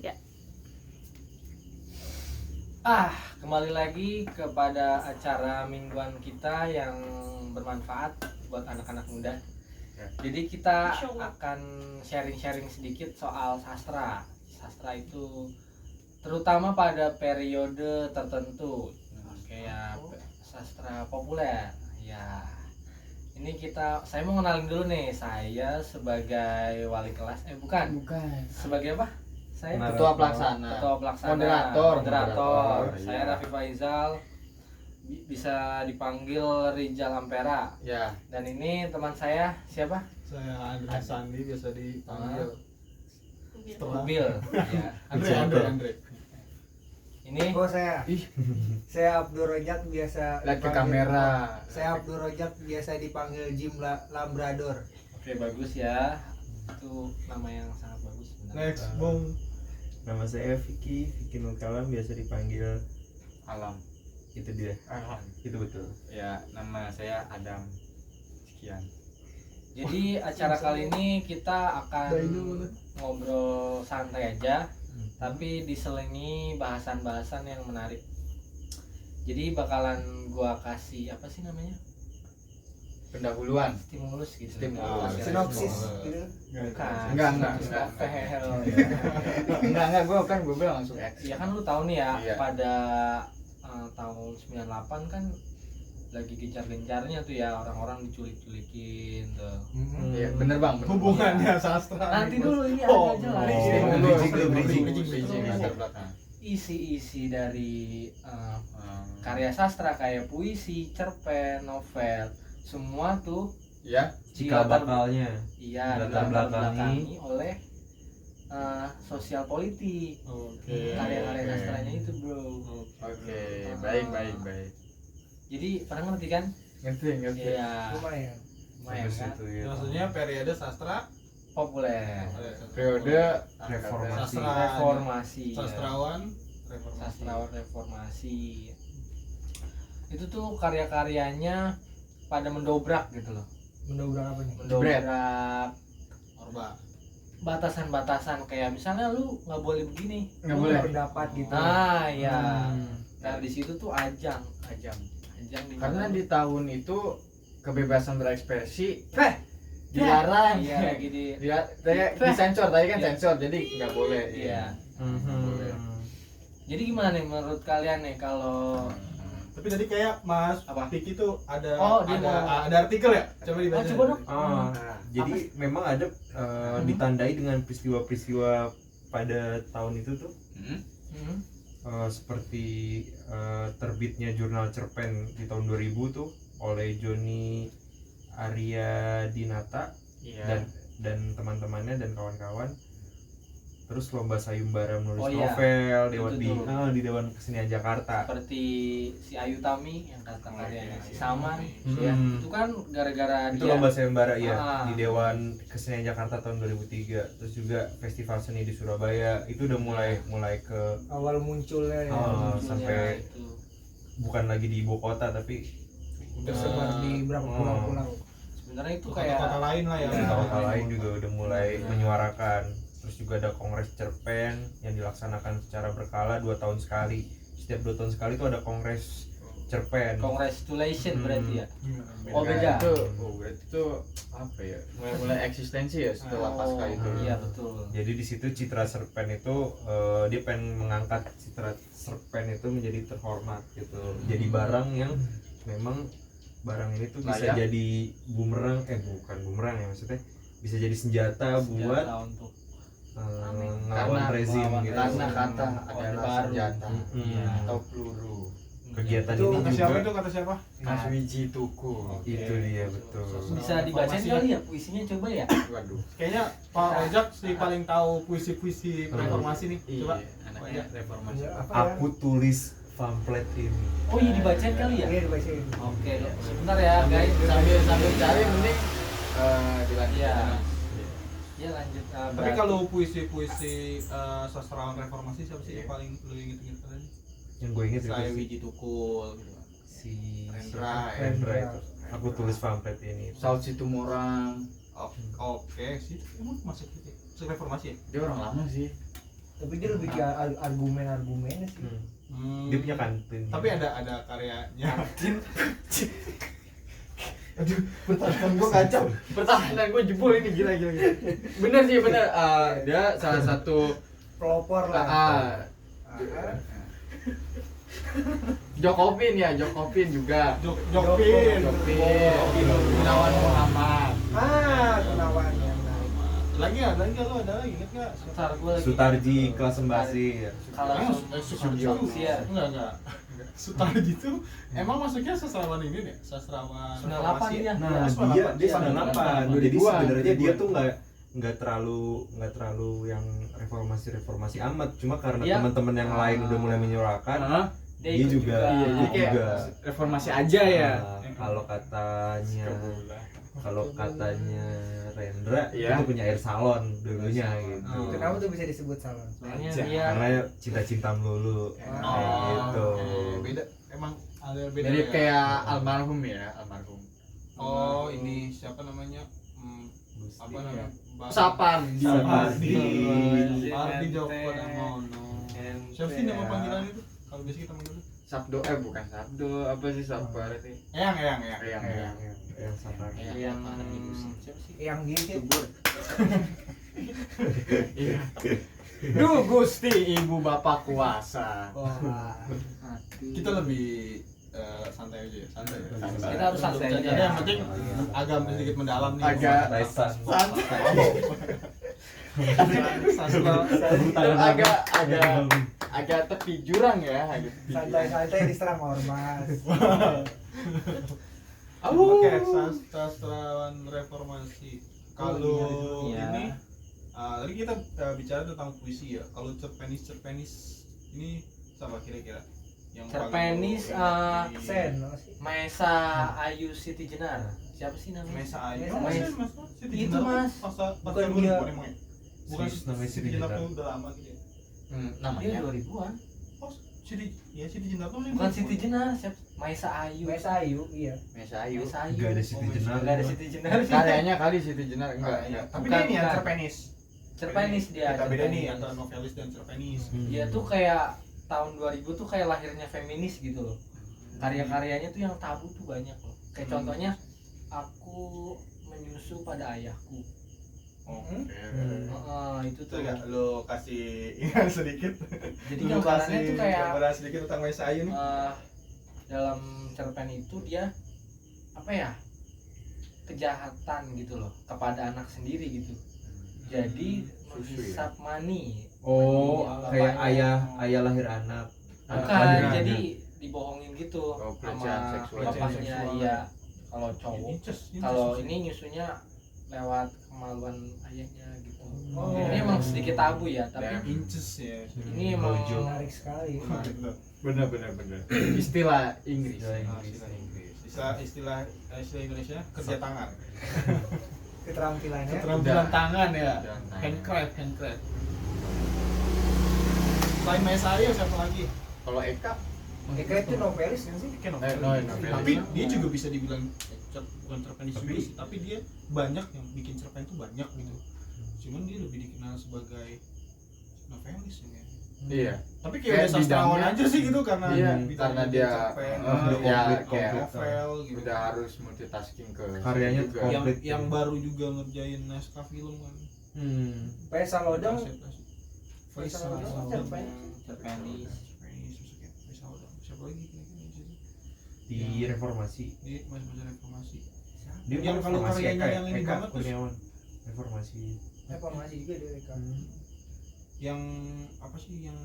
Ya. Kembali lagi kepada acara mingguan kita yang bermanfaat buat anak-anak muda. Jadi kita akan sharing-sharing sedikit soal sastra. Sastra itu terutama pada periode tertentu, kayak sastra populer. Ya, ini saya mau kenalin dulu nih. Saya sebagai wali kelas, bukan. Sebagai apa? Saya ketua pelaksana, moderator. Saya Raffi Faizal, bisa dipanggil Rijal Ampera. Ya. Dan ini teman saya siapa? Saya Andre Sandi, biasa dipanggil Mobil. Ya. Andre. Ini saya Abdul Rojak, biasa Lihat ke dipanggil- kamera. Saya Abdul Rojak, biasa dipanggil Jim Labrador. Oke, bagus ya. Itu nama yang sangat bagus benar. Next, Bung. Nama saya Vicky Nur Kalam, biasa dipanggil Alam. itu dia. Itu betul. Ya, nama saya Adam. Sekian. Jadi acara kali ini kita akan ngobrol santai aja, tapi diselingi bahasan-bahasan yang menarik. Jadi bakalan gua kasih apa sih namanya? Pendahuluan. Stimulus gitu. Stimulus. Sinopsis gitu. Bukan. Enggak. Novel. Enggak, gue bilang langsung action. Ya kan lu tahu nih ya, Iya. pada tahun 98 kan lagi gencar-gencarnya tuh ya, orang-orang diculik-culikin tuh. Iya, bener Bang. Hubungannya sastra. Nanti dulu ini Oh, ada jelas. Bridging latar belakang. Isi-isi dari karya sastra kayak puisi, cerpen, novel, semua tuh Ya, Cikal bakalnya. iya latar dibelakangi oleh sosial politik. Oke. Karya-karya sastranya itu, bro. oke. Baik. Jadi pernah ngerti kan? Ngerti. Iya. Lumayan. Lumayan kan? Itu ya. Maksudnya periode sastra, Populer. Periode Reformasi. Sastra. Reformasi. ya. sastrawan, reformasi. Sastrawan reformasi. Itu tuh karya-karyanya pada mendobrak gitu loh. Mendobrak apa nih? Mendobrak Orba. batasan-batasan, kayak misalnya lu nggak boleh begini. Nggak Lu boleh. berpendapat gitu. Nah, ya. Nah, di situ tuh ajang di Karena di tahun itu kebebasan berekspresi dilarang. dilarang. Iya, lagi di Disensor, tadi kan sensor, jadi nggak boleh. iya. Boleh. Jadi gimana nih menurut kalian nih kalau Tapi tadi kayak Mas Apa? Vicky tuh ada Oh, dia ada artikel ya? Coba dibaca. coba dong. Jadi memang ada ditandai dengan peristiwa-peristiwa pada tahun itu tuh, Hmm. seperti terbitnya jurnal cerpen di tahun 2000 tuh oleh Joni Aryadinata Iya. dan teman-temannya dan kawan-kawan. Terus lomba sayembara menulis Oh, iya. novel Itu tuh. di Dewan Kesenian Jakarta. Seperti si Ayu Tami yang kata karyanya si Saman, Hmm. ya. Itu kan gara-gara Itu dia lomba sayembara ya Ah. di Dewan Kesenian Jakarta tahun 2003. Terus juga festival seni di Surabaya itu udah mulai ke Awal munculnya ya. Oh, munculnya sampai itu. bukan lagi di ibu kota tapi Tersebar di berapa pulau-pulau. Sebenarnya itu kayak Kota-kota lain lah ya. di kota lain juga udah mulai menyuarakan. Terus juga ada kongres cerpen yang dilaksanakan secara berkala 2 tahun sekali. Setiap 2 tahun sekali tuh ada kongres cerpen. congratulation berarti ya. Oh, Nah, beda. berarti itu apa ya? Mulai eksistensi ya setelah pasca itu. Iya, betul. Jadi di situ citra cerpen itu dia pengen mengangkat citra cerpen itu menjadi terhormat gitu. Jadi barang yang memang barang ini tuh bisa Layak. jadi bumerang, bukan bumerang ya maksudnya, bisa jadi senjata buat Senjata untuk ngelawan rezim ngelawan gitu. Karena kata Orde adalah Baru. senjata Iya. atau peluru. Kegiatan Itu ini Kata juga siapa itu? Kata siapa? Mas Wiji Tuku. itu dia betul. bisa dibacain Informasinya. kali ya puisinya, coba ya. Waduh. Kayaknya Pak Ojak sih paling tahu puisi-puisi reformasi nih. Coba. Iya, anaknya reformasi. Apa ya? Aku tulis pamflet ini. Oh iya, dibacain kali ya. Iya, dibacain. Oke, sebentar ya guys. Sambil cari mending dilanjut. Iya. Ya lanjut. Tapi berarti- kalau puisi-puisi sastrawan reformasi siapa sih yang paling lu inget-inget tadi? Yang gue inget itu Saya si- Wiji Tukul gitu. si Rendra, Rendra itu. Aku tulis pamflet ini. Saud Situmorang. Oke sih, emang masuk gitu. Masuk reformasi ya? Dia orang lama sih. Tapi dia lebih ke argumen-argumennya sih. Dia punya kantin. Tapi ada karyanya. Aduh, pertahanan gue kacau. Pertahanan gue jebol ini gila. Bener sih, bener. Dia salah satu Pelopor lah. Jokopin juga. Jokpin. Gunawan Muhammad. Gunawannya. Lagi lo ada lagi inget nggak? Ntar gue lagi Sutarji kelas Sembasir. kalau Enggak. Sutarji itu emang masuknya sastrawan ini deh, sastrawan 98 reformasi. dia. Nah, dia 98. Jadi sebenarnya dia tuh nggak terlalu yang reformasi amat, cuma karena Iya. teman-teman yang lain udah mulai menyuarakan, dia juga. Iya, Dia kayak juga. reformasi aja ya. Kalau katanya Rendra, Iya. itu punya air salon dulunya gitu. Kenapa tuh bisa disebut salon? Soalnya Aja. dia Karena cinta-cinta melulu kayak gitu. Beda emang ada beda. Jadi ya? kayak almarhum. Oh, ini siapa namanya? Apa namanya? Sapardi. Pardi Djoko Damono. Siapa sih nama panggilan itu? Kalau biasa kita manggil Sabdo, bukan Sabdo, apa sih Sapar ini? Eyang. Yang sabar. yang siapa sih? Yang gitu. Iya. Duh Gusti Ibu Bapak Kuasa. Wah. Kita lebih santai aja ya, santai. Kita harus santai aja. Jadi yang penting agak sedikit mendalam nih. Agak agak tepi jurang ya. Santai-santai diserang ormas. Oke, sastrawan reformasi. Kalau Iya. ini tadi kita bicara tentang puisi ya. Kalau cerpenis ini sama kira-kira yang Cerpenis, paling Sen, apa sih? Maesa Ayu Siti Jenar. Siapa sih namanya? Mesa Ayu. Mesa Ayu. Siti Itu, Jenar Mas. bukan dia. Bukan Sis, namanya Siti Siti Jenar Jenar. tuh udah lama gitu ya. Dia Namanya 2000-an. Oh, Siti Jenar tuh Bukan Siti Jenar, siapa? Maesa Ayu. Mesa Ayu, iya. Mesa Ayu. Maesa Ayu. Gak ada Siti Jenar. Nggak ada Siti Jenar. Karyanya kali Siti Jenar enggak. Tapi Bukan, dia ini yang bukan. cerpenis. Cerpenis dia. Kita beda nih cerpenis. antara novelis dan cerpenis. Dia tuh kayak tahun 2000 tuh kayak lahirnya feminis gitu loh. Karya-karyanya tuh yang tabu tuh banyak loh. Kayak contohnya aku menyusu pada ayahku. Oke. Itu tuh. Coba lo kasih ingat sedikit. Jadi Lu gambarannya kasih tuh kayak gambaran sedikit tentang Mesa Ayu nih. dalam cerpen itu dia apa ya, kejahatan gitu loh kepada anak sendiri gitu. Jadi menghisap mani. Oh, Mani kayak bapaknya. ayah lahir anak. Bukan, Anak. jadi dibohongin gitu pelecehan sama seksual. bapaknya. Seksual. Iya, kalau cowok. Inces. Kalau ini nyusunya lewat kemaluan ayahnya gitu. Oh. Ini emang sedikit tabu ya, tapi Inces ya. ini emang Menarik sekali. Bener. Istilah Inggris. Istilah Indonesia kerja tangan. Keterampilannya. Keterampilan tangan ya. Keterampilan tangan. Handcraft. Selain Mesa Ayu siapa lagi? Kalau Eka Eka itu novelis kan sih? novelis. Tapi dia juga bisa dibilang bukan cerpenis juga sih, tapi dia banyak yang bikin cerpen itu banyak gitu. Cuman dia lebih dikenal sebagai novelis ya. Iya. Tapi Kayak kayak udah sastrawan bidangnya- aja sih gitu karena Iya, bidang karena bikin dia cerpen, ya komplit, kayak novel gitu. udah harus multitasking ke Karyanya juga. komplit. yang baru juga ngerjain naskah film kan. Faisal Lodong. Faisal Lodong. Cerpen. cerpenis. Faisal Lodong. Siapa lagi kira-kira Di reformasi. di masa reformasi? Dia Yang kalau reformasi karyanya yang ini Eka banget tuh. Kurniawan. Reformasi. Reformasi juga dia Eka. Yang apa sih yang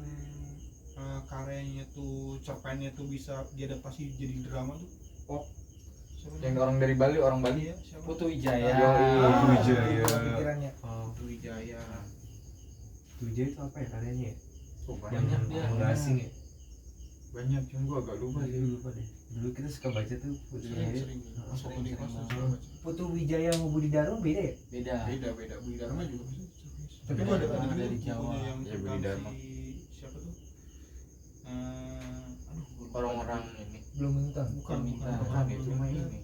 karyanya tuh cerpennya tuh bisa diadaptasi jadi drama tuh? Oh. Siapa Yang namanya? orang dari Bali, orang Bali. Iya, siapa? Putu Wijaya. Putu Wijaya. Pikirannya. Putu Wijaya. Putu Wijaya itu apa ya karyanya ya? Oh, Yang Banyak dia. nggak asing ya? banyak cuma gua agak lupa sih. Lupa deh. Dulu kita suka baca tuh Putu Wijaya. Sering Sering di kelas banget. suka baca. Putu Wijaya sama Budi Dharma beda ya? Beda. Beda Budi Dharma juga bisa cerpenis. Tapi Tapi dia ada dari juga Jawa. bukunya yang Ya, Budi tentang Dharma. si siapa tuh? Gua lupa. Orang-orang ini Belum nonton. bukan bukan itu mah ini.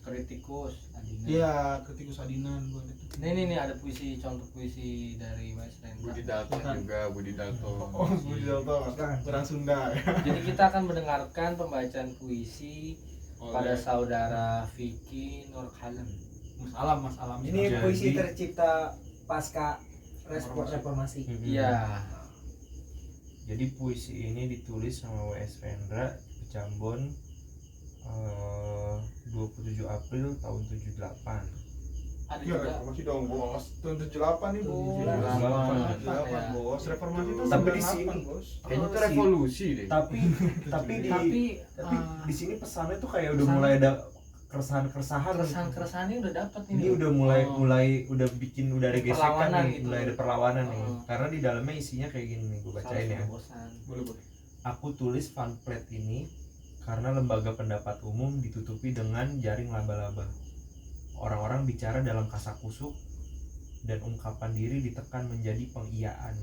Kritik Kritikus Adina. Iya, Kritikus Adinan gua ada tuh. Nih ada puisi, contoh puisi dari Mas Rendra. Budi Dalton juga, Budi Dalton. Oh, Budi Dalton. Orang Sunda. Jadi kita akan mendengarkan pembacaan puisi pada saudara Vicky Nurkhalam. Mas Alam. Ini Jadi- puisi tercipta pasca reformasi. Iya. Jadi puisi ini ditulis sama W.S. Rendra Pecambon 27 April tahun 78. Ada Iya, juga reformasi dong, Bos. Tahun 78 nih, Bos. 78. 78, Bos. Reformasi itu Tapi di 98, sini- Bos. Kayaknya itu revolusi deh. Tapi tapi di sini pesannya tuh kayak udah mulai ada keresahan-keresahan. keresahan-keresahannya udah dapat Ini udah mulai udah bikin udah ada gesekan Perlawanan nih, gitu. mulai ada perlawanan nih. Oh. Karena di dalamnya isinya kayak gini nih, gue bacain ya. Boleh. Aku tulis pamflet ini karena lembaga pendapat umum ditutupi dengan jaring laba-laba. Orang-orang bicara dalam kasakusuk dan ungkapan diri ditekan menjadi pengiyaan.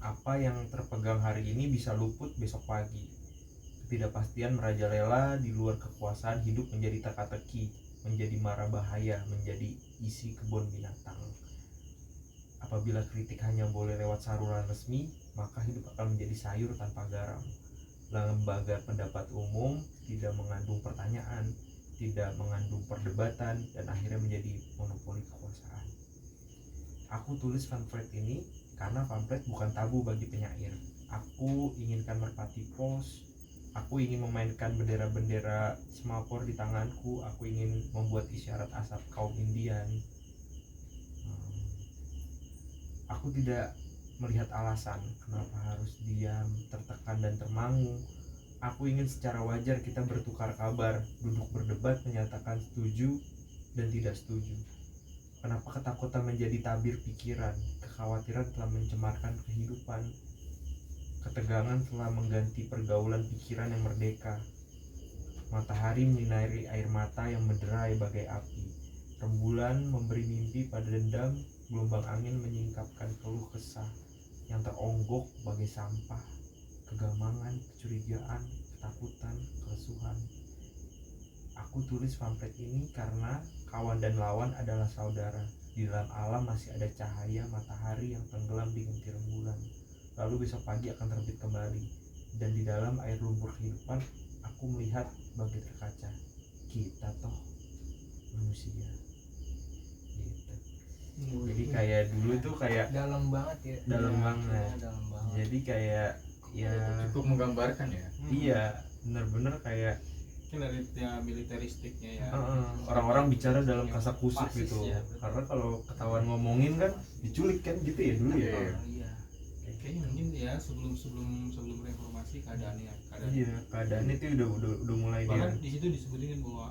Apa yang terpegang hari ini bisa luput besok pagi. Ketidakpastian merajalela di luar kekuasaan hidup menjadi teka-teki, menjadi mara bahaya, menjadi isi kebun binatang. Apabila kritik hanya boleh lewat saluran resmi, maka hidup akan menjadi sayur tanpa garam. Lembaga pendapat umum tidak mengandung pertanyaan, tidak mengandung perdebatan, dan akhirnya menjadi monopoli kekuasaan. Aku tulis pamflet ini karena pamflet bukan tabu bagi penyair. Aku inginkan merpati pos, aku ingin memainkan bendera-bendera semapor di tanganku, aku ingin membuat isyarat asap kaum Indian. Aku tidak melihat alasan kenapa harus diam, tertekan dan termangu. Aku ingin secara wajar kita bertukar kabar, duduk berdebat, menyatakan setuju dan tidak setuju. Kenapa ketakutan menjadi tabir pikiran, kekhawatiran telah mencemarkan kehidupan, ketegangan telah mengganti pergaulan pikiran yang merdeka. Matahari menyinari air mata yang menderai bagai api. Rembulan memberi mimpi pada dendam, gelombang angin menyingkapkan keluh kesah yang teronggok bagai sampah, kegamangan, kecurigaan, ketakutan, kelesuhan. Aku tulis pamflet ini karena kawan dan lawan adalah saudara. Di dalam alam masih ada cahaya matahari yang tenggelam diganti rembulan. Lalu besok pagi akan terbit kembali. Dan di dalam air lumpur kehidupan, aku melihat bagai terkaca. Kita toh manusia. Gitu. Jadi kayak dulu tuh kayak Dalam banget ya. dalam banget. dalam banget. Jadi kayak ya Cukup menggambarkan ya. iya bener-bener kayak Mungkin dari militeristiknya ya. orang-orang bicara dalam kasakusuk Fasis gitu. ya, Karena kalau ketahuan ngomongin kan diculik kan gitu ya dulu ya. Iya. Iya. Kayaknya mungkin ya sebelum reformasi keadaannya. Iya, keadaannya itu udah mulai dia. Bahkan di situ disebutin kan bahwa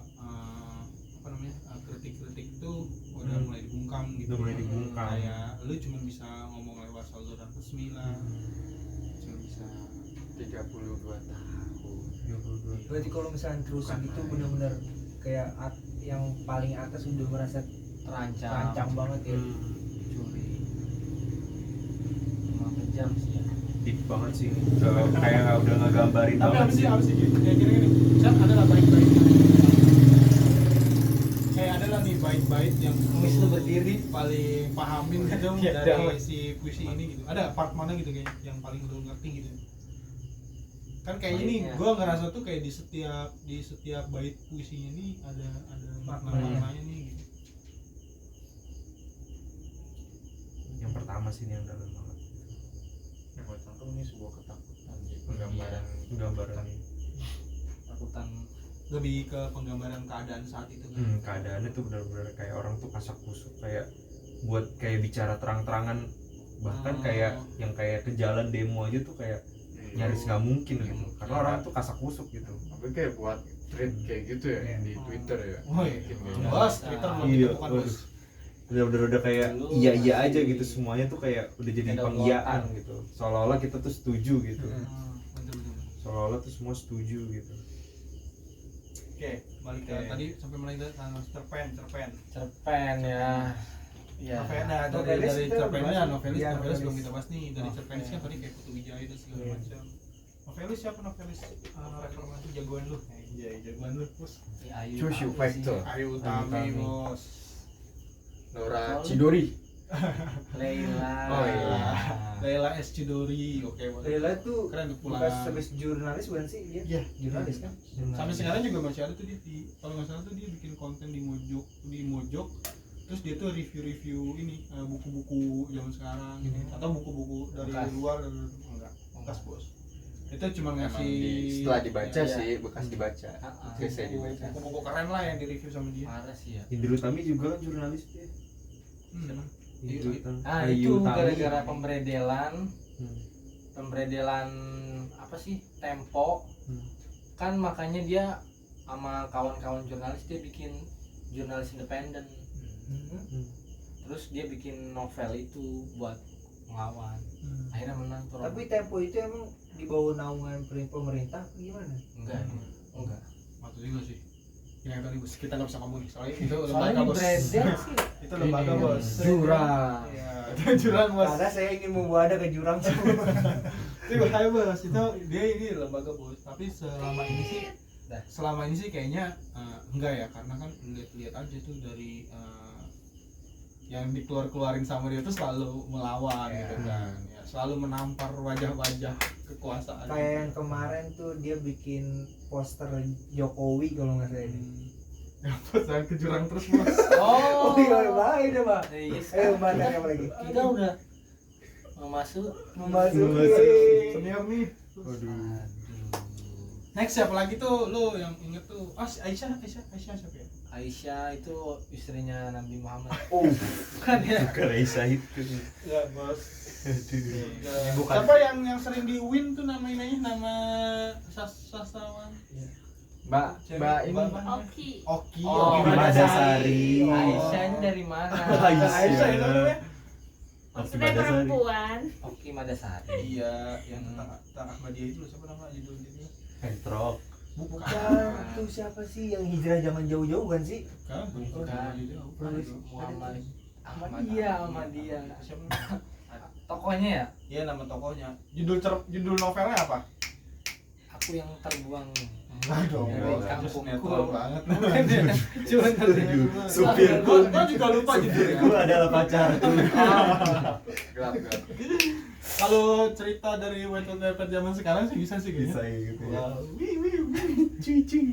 kritik-kritik itu udah mulai dibungkam gitu. Udah mulai dibungkam. Kayak lu cuma bisa ngomong lewat saluran resmi lah. Cuma bisa 32 tahun. 22. Berarti kalau misalnya terus Bukan gitu main. benar-benar kayak yang paling atas udah merasa terancam banget ya. Curi. Emang kejam sih ya. Deep banget sih ini. Kayak udah ngegambarin Tapi banget sih. apa sih kayak gini kan ada lah bait-baitnya. Kayak ada lah nih bait-bait yang Kumis itu berdiri. paling pahamin gitu Iya, dari damai. si puisi ini gitu. Ada part mana gitu kayak yang paling lu ngerti gitu. Kan kayak ini Baitnya. gua ngerasa tuh kayak di setiap bait puisinya ini ada makna-maknanya nih gitu. Yang pertama sih ini yang dalam banget. Yang gue tangkap ini sebuah ketakutan di penggambaran Gambaran ini. Takutan. Lebih ke penggambaran keadaan saat itu kan. Keadaannya tuh benar-benar kayak orang tuh kasak-kusuk kayak buat kayak bicara terang-terangan, bahkan kayak yang kayak ke jalan demo aja tuh kayak nyaris nggak mungkin gitu karena orang tuh kasak-kusuk gitu. Tapi kayak buat thread kayak gitu ya di Twitter ya. Oh iya. Mungkin kayaknya. Bos, Twitter belum Iya, ditemukan waduh. bos. Bener-bener udah kayak Dulu iya aja masih- gitu, semuanya tuh kayak udah jadi Ada pengiyakan blokan. gitu, seolah-olah kita tuh setuju gitu, Betul. seolah-olah tuh semua setuju gitu. Oke, balik ke Oke. tadi sampai mana kita cerpen. Cerpen ya. Ya. Nah, Novelis dari kita cerpennya bahas. novelis Iya, novelis belum novelis. kita bahas nih. Dari Oh, cerpenisnya iya. tadi kayak Putu Wijaya dan segala Iya. macam. Novelis siapa novelis reformasi jagoan lu? Iya, jagoan lu, Bos. Si Ayu Cushu Utami Factor. sih. Ayu Utami, Utami. Bos. Nora Soalnya- Chidori. Leila. Oh, iya. Leila S. Chidori, oke Bos. Leila tuh Keren tuh pulang. bekas habis jurnalis bukan sih dia? Iya, Jurnalis kan? sampai sekarang juga masih ada tuh dia kalau nggak salah tuh dia bikin konten di Mojok terus dia tuh review ini buku-buku zaman sekarang gitu atau buku-buku dari Bekas. luar dan enggak bekas Bos itu cuma Emang ngasih setelah dibaca Iya. sih, bekas dibaca. Oke, saya dibaca. buku-buku keren lah yang di review sama dia. Parah sih ya. Indri Utami juga kan jurnalis dia. Hmm. Indri Utami. Ah Ayu itu Utami. gara-gara pemberedelan Hmm. pemberedelan apa sih Tempo Hmm. kan makanya dia sama kawan-kawan jurnalis dia bikin jurnalis independen Hmm. terus dia bikin novel itu buat ngelawan akhirnya menang tuh Tapi Tempo itu emang di bawah naungan pemerintah apa gimana? enggak Mantap juga sih yang tadi Bos kita nggak bisa ngomong nih soalnya itu soalnya lembaga ini Bos beredar sih itu lembaga Ini Bos jurang. ya itu jurang Bos Karena saya ingin membawa Anda ke jurang semua. itu bahaya Bos itu dia ini lembaga Bos tapi selama ini sih kayaknya enggak ya karena kan lihat aja tuh dari yang dikeluarin sama dia tuh selalu melawan Ya. gitu kan ya, selalu menampar wajah-wajah kekuasaan Kayak yang kemarin tuh dia bikin poster Jokowi kalau nggak salah ini. ya saya ke jurang terus Bos Oh iya baik deh Pak. iya Ayo Mbak tanya apa lagi? kita udah mau masuk Memasuki. senior nih Waduh. next siapa lagi tuh lu yang inget tuh si Aisyah siapa ya Aisyah itu istrinya Nabi Muhammad Oh, bukan ya Bukan Aisyah itu. ya Bos Aduh. Bukan. siapa yang sering di win tuh namanya nama sastrawan Mbak ini Oki. Oki Oh, Oki Madasari. Aisyah ini dari mana Aisyah itu namanya Maksudnya perempuan. Oki Madasari iya yang tentang Ahmadiyah itu loh, siapa nama judulnya Entrok. bukan tuh siapa sih yang hijrah jangan jauh-jauh bukan sih? kan Muhammad Ahmadiyah siapa tokohnya ya iya nama tokohnya judul novelnya apa aku yang terbuang aduh Dari terus kampungku. netral banget cuma Supirku. gua juga lupa judulnya Gue adalah pacarku. gelap. kalau cerita dari Wet zaman sekarang sih bisa sih Bisa kayaknya gitu ya. wow cuy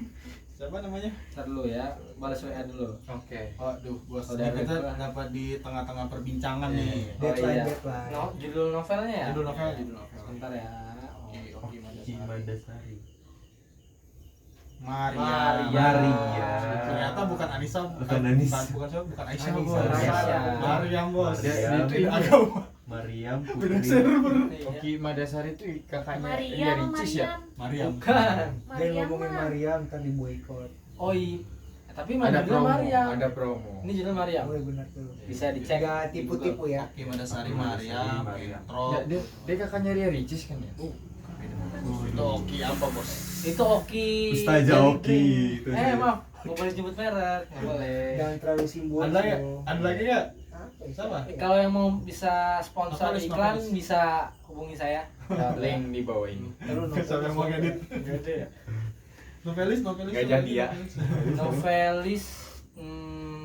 siapa namanya ntar dulu ya balas WA dulu Oke. Aduh, bos. Saudara Ini kita gua. dapat di tengah-tengah perbincangan nih. Deadline, iya. deadline. Judul novelnya ya Judul novel, judul novel. sebentar ya Oki Madasari. Maria. Maria. Ternyata bukan Anissa, Bukan Anissa. bukan Aisyah, Anissa. bos. Aisyah. Mariam, bos. Mariam. Itu agama. Mariam Beda Putri. server. Oki Madasari itu kakaknya Maria apa Ricis ya? Mariam? Mariam. bukan Dia Mariam ngomongin mah. Mariam ntar di boykot. oh iya tapi Ada judul promo, Mariam ada promo. ini judul Mariam Oh iya benar tuh. bisa dicek Gak tipu-tipu ya. Oki Madasari Mariam, Mariam. intro. Ya, dia kakaknya Ria Ricis kan ya? Itu Oki apa, bos? itu Oki Ustazah Jadi Oki, Green. itu maaf nggak boleh nyebut merek nggak boleh Jangan terlalu simbolis. Ada ya? dong. Ada lagi ya? Apa ya? Siapa? kalau yang mau bisa sponsor Novelis, iklan novelis. bisa hubungi saya Link di bawah ini. Terus Siapa yang mau ngedit? Novelis. Nggak jadi ya. novelis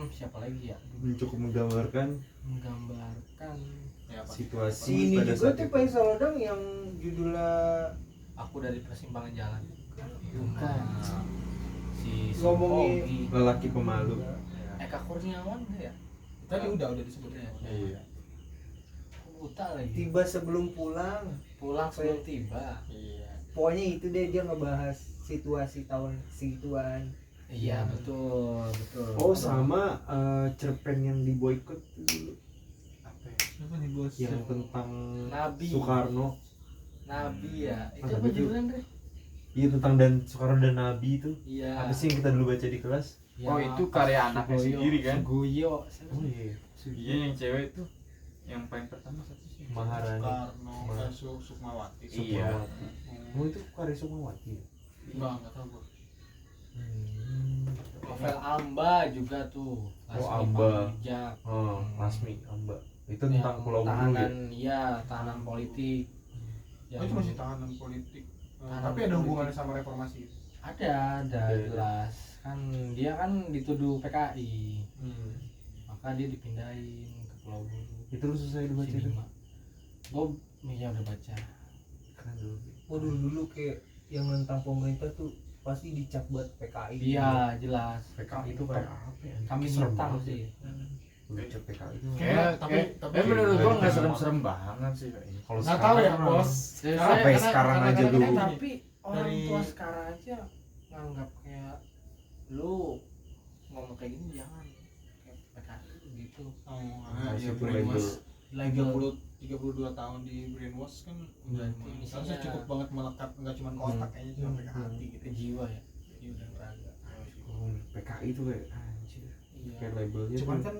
siapa lagi ya Cukup menggambarkan menggambarkan Ya, apa? situasi Si ini pada juga saat tuh itu. Faisal Odang yang judulnya aku dari persimpangan jalan Bukan. si Ngomongin- Supogi Lelaki pemalu. Eka Kurniawan enggak ya Tadi udah disebutin. Iya. aku buta lagi tiba sebelum pulang. pulang sebelum tiba Iya. Pokoknya itu deh dia ngebahas situasi tahun segituan. iya betul Oh sama cerpen yang diboikot tuh dulu Apa ya? Siapa nih, bos? yang tentang Nabi Soekarno. Nabi ya itu Ah, apa Nabi tuh. judulnya Andre? Iya tentang dan Soekarno dan Nabi itu. Iya. Apa sih yang kita dulu baca di kelas? Oh, itu karya anaknya sendiri kan? Sugoyo. Oh iya. Iya yang cewek tuh yang paling pertama satu sih. Maharani. Soekarno, Ma- Sukmawati. Iya. Sukmawati. Oh itu karya Sukmawati ya? Enggak tahu gua. Novel Amba juga tuh. Lasmi Amba. Pamujak. Oh, Lasmi Amba. Itu Yang tentang Pulau Bulu ya? tahanan, iya, tahanan politik. Oh, itu masih tahanan politik. Tapi ada hubungannya sama reformasi. Ada Ada. jelas. Kan dia kan dituduh PKI. Maka dia dipindahin ke Pulau Buru. Itu lu selesai dibaca itu? Gue ya udah baca. Keren dulu. Oh dulu kayak yang tentang pemerintah tuh pasti dicap buat PKI. Iya jelas. PKI itu kayak apa ya? Kami Serem hitam banget sih. Lucu PKI itu. Tapi menurut gua nggak serem-serem banget sih kayaknya. Kalau nggak tahu ya sekarang bos. Sampai sekarang aja kadang-kadang dulu. kan Tapi orang Dari- tua sekarang aja nganggap kayak lu ngomong kayak gini jangan kayak PKI gitu. Ya Itu brainwash. Label 32 tahun di brainwash kan udah Berarti harusnya isinya- cukup banget melekat, nggak cuma ke otak kayaknya, cuma sampai ke hati gitu. ke jiwa ya. Iya udah raga. PKI itu kayak anjir. Iya. Kayak labelnya Cuman tuh. kan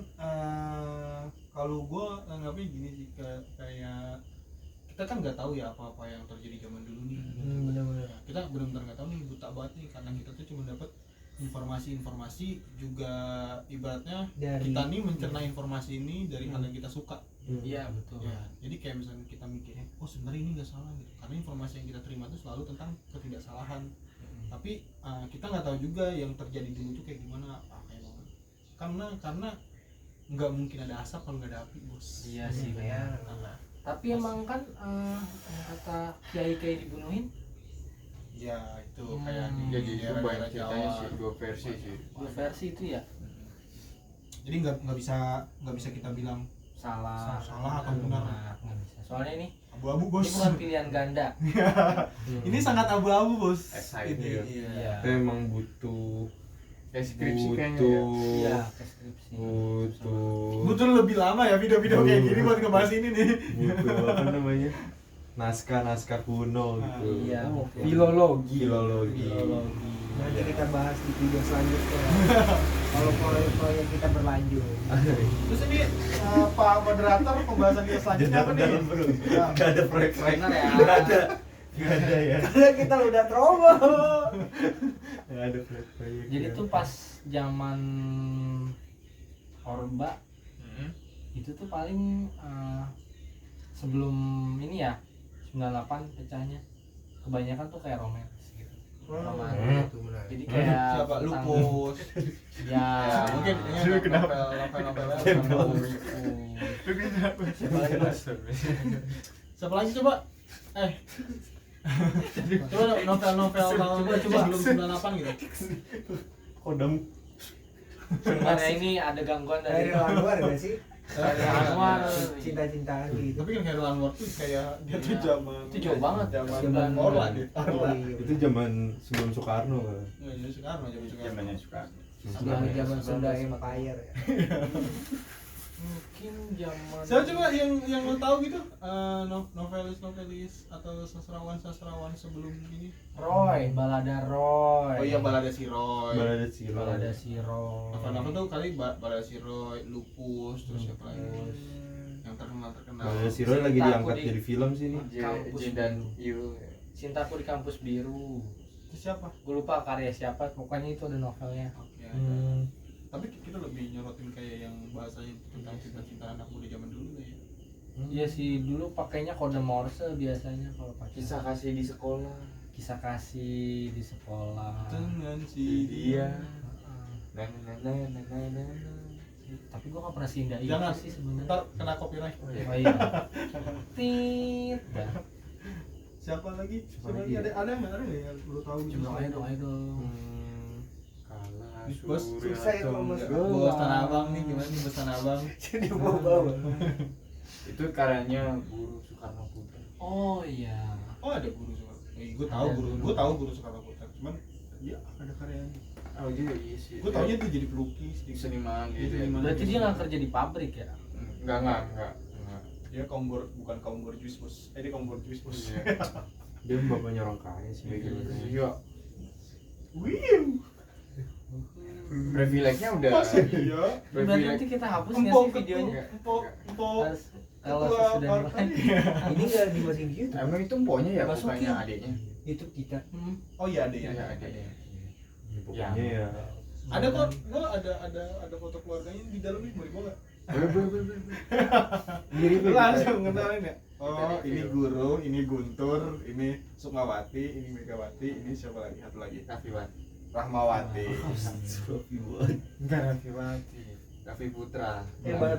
kalau gue nganggapnya gini sih, kayak kita kan nggak tahu ya apa-apa yang terjadi zaman dulu nih. Bener-bener. Ya, kita benar-benar nggak tahu nih, buta banget nih, karena kita tuh cuma dapat informasi-informasi, juga ibaratnya Dari kita nih mencerna informasi ini dari hal yang kita suka. Iya betul. Ya, jadi kayak misalnya kita mikirnya, oh sebenarnya ini nggak salah gitu, karena informasi yang kita terima itu selalu tentang ketidaksalahan. Tapi kita nggak tahu juga yang terjadi dulu tuh kayak gimana, kayak banget. Karena nggak mungkin ada asap kalau nggak ada api, bos. Iya sih Ya. benar. Tapi emang kan yang kata kiai dibunuhin Ya itu kayak di Jadi itu daerah-daerah banyak ceritanya Jawa. sih, dua versi sih. dua versi itu ya Jadi nggak bisa kita bilang salah atau benar. Nggak bisa. Soalnya ini Abu-abu, bos. ini bukan pilihan ganda. Ini sangat abu-abu, bos. Excited. Ini, Iya. Kita emang butuh Kayak skripsi kayaknya ya. Iya, deskripsi. Butuh lebih lama ya video-video kayak gini buat ngebahas ini nih. butuh apa namanya, naskah kuno gitu. Iya. Filologi. Nanti kita bahas di video selanjutnya. Kalau proyek kita berlanjut. Terus ini Pak Moderator, pembahasan kita selanjutnya apa nih? Gak ada proyek-proyek. Benar ya. Gak ada ya. Karena kita udah promo. Gak ada proyek-proyek. Jadi tuh pas zaman Orba itu tuh paling sebelum ini ya 98 pecahnya kebanyakan tuh kayak romance gitu. Romantis. Jadi kayak Siapa? tentang- Lupus. Ya, Ya, mungkin ini novel-novelnya Lupus. siapa lagi Mas? Siapa lagi coba? Coba novel-novel tahun sebelum 98 gitu. Kodam. Sebenarnya ini ada gangguan Dari dari luar gak sih? dari Anwar. Cinta-cintaan gitu. Tapi kan Khairul Anwar tuh kayak dia tuh Iya. zaman Itu jauh banget. zaman Orla dia. Orla. Itu zaman sebelum Soekarno kan. Nggak, jadi sekarang zaman Soekarno. Zamannya suka. Zaman Sunda Empire ya. Mungkin zaman Saya coba yang lo tahu gitu, novelis atau sastrawan sebelum ini. Roy, Balada Roy. Oh iya, Balada si Roy. Balada Siro. Balada si Roy. Novel-novel tuh kali Balada si Roy, Lupus, terus siapa lagi? Yang terkenal. Balada Siro lagi Cinta diangkat Aku di- jadi film sih nih. Kampus Jin dan Biru. Yu. Cintaku di Kampus Biru. Itu siapa? Gue lupa karya siapa, pokoknya itu ada novelnya. Oke. Hmm. Tapi kita lebih nyorotin kayak yang bahasanya tentang cinta-cinta anak muda zaman dulu lah ya. Iya sih, dulu pakainya kode Morse biasanya kalau pakai. Kisah kasih di sekolah. Kisah kasih di sekolah. Dengan si dia. Heeh. Nah. Tapi gue gak pernah sinda itu Jangan sih sebenarnya. ntar kena copyright. Oh iya. Tit. Dah. Siapa lagi? Siapa Siapa lagi lagi? ya? Ada nggak yang lu tahu gitu? Coba ayo dong. Kalah Bos, susah ya kalau mas Bos Tanah Abang nih, gimana nih Bos Tanah Abang? jadi bawa-bawa. Itu karyanya Guru Soekarno Putra. Oh iya. Oh ada guru Soekarno. Gue Ada tahu guru. gue tahu guru Soekarno Putra. Cuman dia ada karyanya. Oh iya sih. Gue taunya dia jadi pelukis, seniman Dia gitu ya. seniman. Berarti dia gak kerja di pabrik ya? Enggak. dia bukan kaum borjuis bos. Dia kaum borjuis bos. Iya. Dia bapaknya orang kaya sih kayak gitu. Iya. Wih, Privilege-nya udah. masa iya? Berarti nanti kita hapus nggak Empok sih videonya? empok. Harus kalau Ketua sudah partai. dimulai. Ini nggak dimasukin di YouTube. Emang itu empoknya ya Masukin. bukannya adiknya? YouTube kita. Oh iya ada ya. Iya, adiknya. Ya, pokoknya ya. Ada kok, gue ada foto keluarganya di dalamnya, mau dibawa nggak? Boleh. Mirip Langsung ngenalin ya. Oh, ini Guru, ini Guntur, ini Sukmawati, ini Megawati, ini siapa lagi? Satu lagi. Raffiwati. Rahmawati. Enggak Raffiwati. Raffi Putra.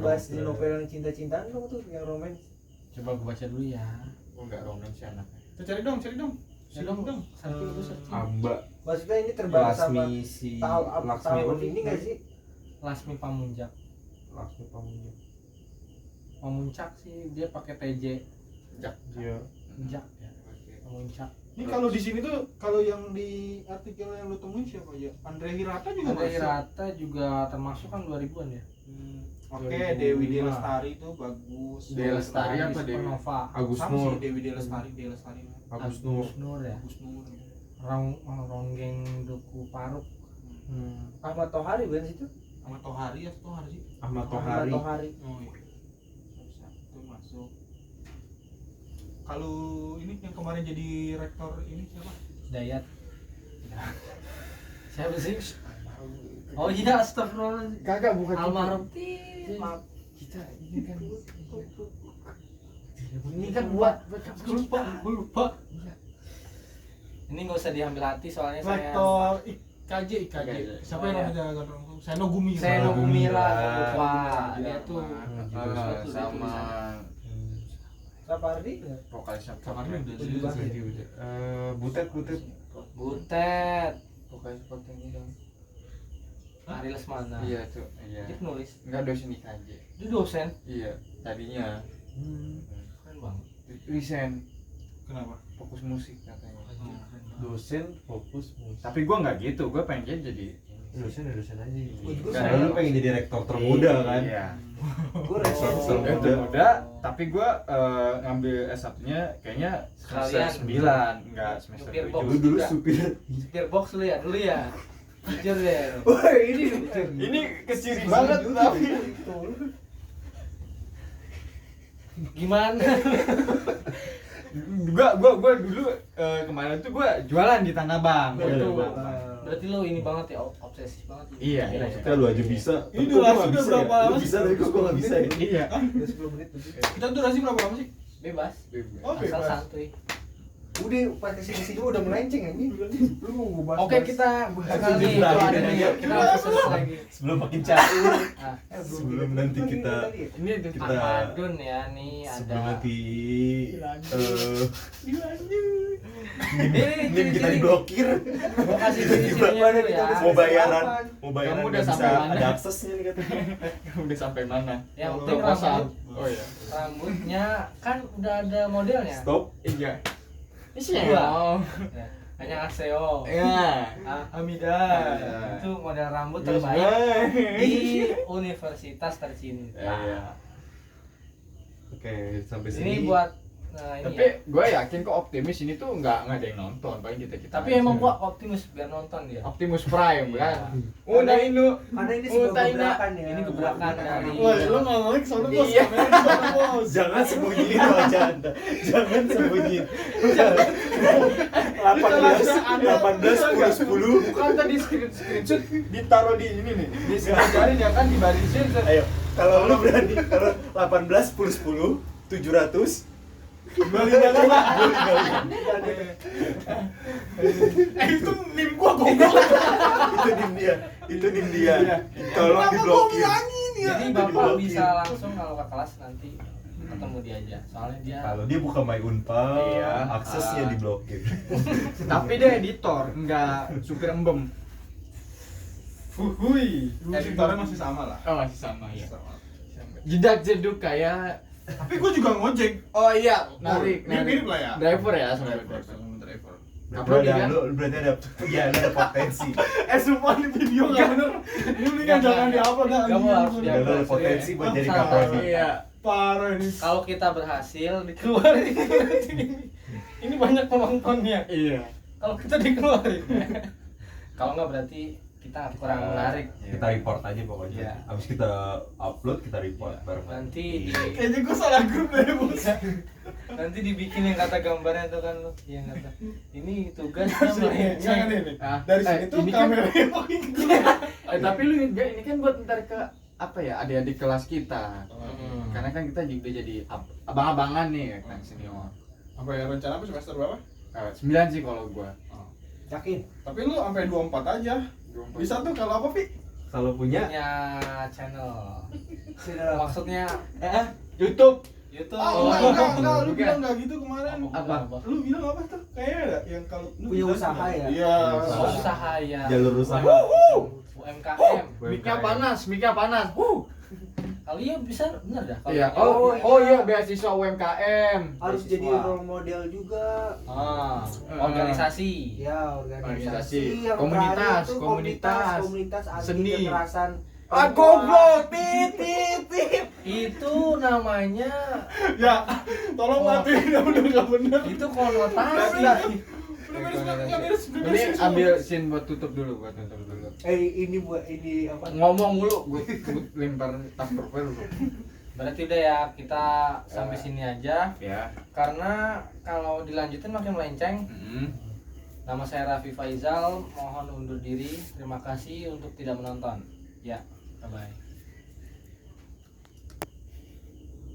Bahas di novel yang cinta-cintaan dong tuh, yang romance. Coba gue baca dulu ya. Oh enggak romance sih anaknya. Cari dong. Ya dong. Satu itu searching. Amba Maksudnya ini terbatas sama Lasmi si tahun ini nggak sih? Lasmi Pamunjak. Lasmi Pamunjak. Pamuncak sih dia pakai TJ. Jak. Iya. Jak ya. Pamuncak. Ini kalau di sini tuh kalau yang di artikel yang lu temuin siapa ya? Andre Hirata juga Andre masuk. Hirata juga termasuk kan 2000-an ya. Oke, 2005. Dewi Delestari tuh bagus. Dewi Lestari apa Dewi? Supernova. Agus Sama Nur. sih Dewi Delestari. Agus Nur. Nur ya. Agus Nur. Ronggeng Duku Paruk. Ahmad Tohari bukan situ? Sama Tohari ya, Tohari sih. Ahmad Ahmad Tohari. Tohari. Oh iya. Bisa tuh masuk. Kalau ini yang kemarin jadi rektor ini siapa? Dayat. Siapa sih? Oh iya, astagfirullah. Kagak bukan Almarhum. Maaf. Kita ini kan buat gue lupa. Ini nggak usah diambil hati soalnya saya Rektor IKJ. IKJ. Siapa yang namanya gandrung? Seno Gumi. Seno Gumira, lupa. Gumira. Dia tuh sama Sapardi? vokalisnya Sapardi udah Udah. Butet. Butet. vokalis Poteng dong. Ari Lesmana. Iya tuh, iya. Dia penulis. Enggak dosen IKJ. Dia dosen. Iya, tadinya Keren banget. resign Kenapa? fokus musik katanya. Dosen fokus musik. Tapi gua nggak gitu, gua pengen jadi Dosen aja. Gue Karena lu pengen jadi rektor termuda kan? Iya. Gue rektor Termuda. Termuda, tapi gua ngambil S1-nya kayaknya Sekalian. semester 9, enggak semester Supir 7. box. Lu dulu Juga. supir. Supir box dulu ya. Jujur deh. Wah ini Ini keciri banget tapi Gimana? gua dulu kemarin tuh gua jualan di Tanah Abang. Betul. Gua Berarti lo ini banget ya, obsesif banget. Iya, Kira-kira. Maksudnya lu aja bisa. Ini Tapi kok gua durasi nggak udah bisa berapa ya? lama Lu sih? bisa tapi kok gua nggak bisa ya? Iya. udah 10 menit tuh. Kita durasi berapa lama sih? Bebas. Oh, Asal bebas. santuy. Udah pas kesini udah melenceng ya ini. Lu mau bahas. Oke, kita bahas kali itu Lagi, ada nih. lagi. Kita bahas lagi. Sebelum makin caur. Ah, Sebelum nanti kita Ini kita Ahmadun ya nih sebelum ada. nanti Ini nim kita diblokir. Gua kasih ciri-cirinya dulu ya. Mau bayaran Kamu udah nggak bisa sampai mana? ada aksesnya nih katanya. udah sampai mana? Yang Oh, penting Proposal. rambut, Oh iya. rambutnya kan udah ada modelnya. Stop. Iya. Dua. Ya, hanya Aseo. Iya. Hamida. Iya. Itu model rambut terbaik di universitas tercinta. Iya. Oke, sampai Ini sini. buat ini Tapi ya. gue yakin kok Optimus ini tuh nggak ada yang nonton, paling kita Tapi emang gua optimis biar nonton dia. Optimus Prime Iya. kan. Udah ini. Karena ini sebuah Utai, gebrakan ya. Ini gebrakan dari- Wah, lu ngomongin soalnya gua Iya. kamera di bawah, bos. Jangan sembunyiin wajah Anda. Jangan sembunyiin. 18 10 Bukan tadi screenshot ditaruh di ini nih. Di sejajarin ya kan dibarisin. Ayo, kalau lu berani kalau 18 10 700 Kembali lagi. Itu nim gua goblok. itu dim dia. Tolong diblokir. Jadi Itu Bapak diblokir. bisa langsung kalau ke kelas nanti ketemu dia aja. Soalnya dia Kalau dia buka My Unpad, Iya. aksesnya diblokir. Tapi dia editor, enggak supir embem. Fuhui. Editornya masih sama lah. Oh, masih sama ya. Sama. Jedak jeduk kayak Tapi gua juga ngojek. oh iya, narik, Mirip lah ya. Driver ya sama Driver. driver. Berarti Upload ada, kan? berarti ada potensi. Sumpah ini video nggak bener. Ini mendingan jangan diupload dah. Nggak mau, harus Ya, lu ada potensi buat jadi Salah. kaprodi. Iya. Parah ini. kalau kita berhasil dikeluarin. Ini banyak penontonnya. Iya. Kalau kita dikeluarin. Kalau nggak berarti kita kurang menarik. Kita report aja pokoknya. Iya. Habis kita upload, kita report bareng. Nanti di, Kayaknya gua salah grup deh, bos. nanti dibikin yang kata gambarnya tuh kan lu. Yang kata ini tugasnya Jangan melenceng. ini. Ah, Dari sini tuh ini kan- kameranya makin gede. tapi lu enggak ini kan buat ntar ke apa ya, adik-adik kelas kita. Karena kan kita juga jadi abang-abangan nih kan senior. Apa ya rencana apa semester berapa? 9 sih kalau gua. Yakin? Tapi lu sampai 24 aja. Bisa tuh kalau apa, Pi? Kalau punya Punya channel. Sudah. Maksudnya YouTube. YouTube. Enggak, lu Bukan. bilang enggak gitu kemarin. Apa? Lu bilang apa tuh? Kayaknya ada yang kalau lu Punya bilang usaha enggak? ya? Iya. Usaha ya. jalur usaha. UMKM. Mic-nya panas. Kalau iya bisa bener dah. Kalau Iya. Iya beasiswa UMKM. Harus Beasiswa. jadi role model juga. Organisasi. Ya, Organisasi. organisasi yang Komunitas, terakhir tuh komunitas. komunitas anti Seni. kekerasan. Goblok. Itu namanya Ya, tolong matiin udah enggak bener. itu konotasi. Udah beres enggak beres. Ini ambil scene buat tutup dulu. Ini buat ini apa? Ngomong mulu, gue lempar tas propel. Berarti udah ya, kita sampai sini aja. Ya. Karena kalau dilanjutin makin melenceng. Nama saya Raffi Faizal, mohon undur diri. Terima kasih untuk tidak menonton. Ya, bye-bye.